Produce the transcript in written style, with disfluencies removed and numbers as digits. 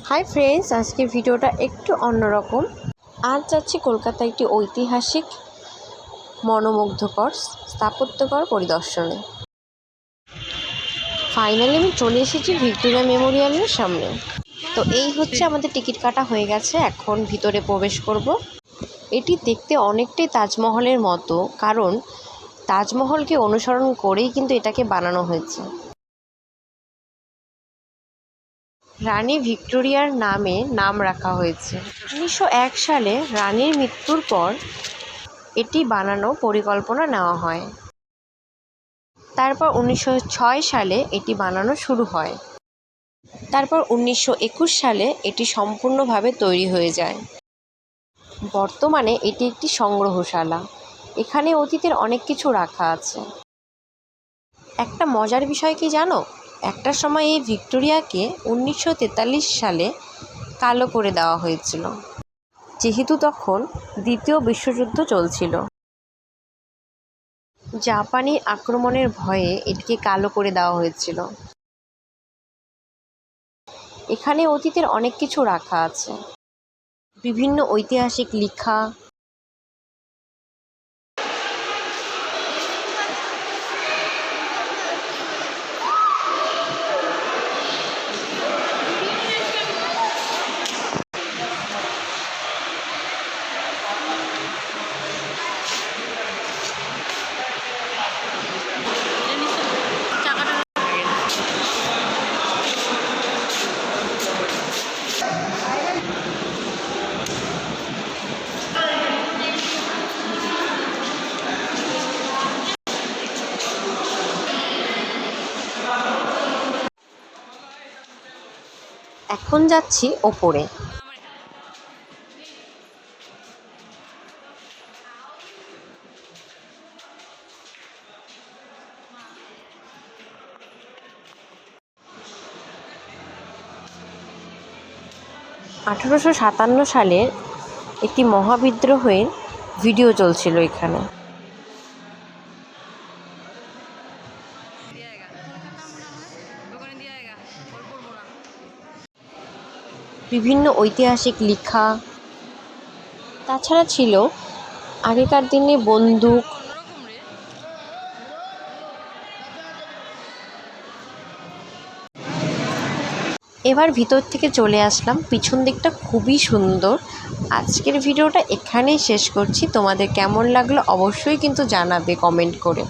Hi friends, আজকের ভিডিওটা একটু অন্যরকম। আজ যাচ্ছি কলকাতা একটি ঐতিহাসিক মনোমুগ্ধকর স্থাপত্যকর পরিদর্শনে। ফাইনালি আমি চলে এসেছি ভিক্টোরিয়া মেমোরিয়ালের সামনে। তো এই হচ্ছে আমাদের টিকিট কাটা হয়ে গেছে, এখন ভিতরে প্রবেশ করব। এটি দেখতে অনেকটাই তাজমহলের মতো, কারণ তাজমহলকে অনুসরণ করেই কিন্তু এটাকে বানানো হয়েছে। রানী ভিক্টোরিয়ার নামে নাম রাখা হয়েছে। 1901 সালে রানীর মৃত্যুর পর এটি বানানোর পরিকল্পনা নেওয়া হয়। তারপর 1906 সালে এটি বানানো শুরু হয়। তারপর 1921 সালে এটি সম্পূর্ণভাবে তৈরি হয়ে যায়। বর্তমানে এটি একটি সংগ্রহশালা। এখানে অতীতের অনেক কিছু রাখা আছে। একটা মজার বিষয় কি জানো? একটা সময় এই ভিক্টোরিয়াকে 1943 সালে কালো করে দেওয়া হয়েছিল, যেহেতু তখন দ্বিতীয় বিশ্বযুদ্ধ চলছিল। জাপানি আক্রমণের ভয়ে এটিকে কালো করে দেওয়া হয়েছিল। এখানে অতীতের অনেক কিছু রাখা আছে, বিভিন্ন ঐতিহাসিক লেখা। এখন যাচ্ছি ওপরে। আঠারোশো 57 সালের একটি মহাবিদ্রোহের ভিডিও চলছিল এখানে। বিভিন্ন ঐতিহাসিক লেখা, তাছাড়া ছিল আগেকার দিনে বন্দুক। এবার ভিতর থেকে চলে আসলাম। পিছন দিকটা খুবই সুন্দর। আজকের ভিডিওটা এখানেই শেষ করছি। তোমাদের কেমন লাগলো অবশ্যই কিন্তু জানাবে কমেন্ট করে।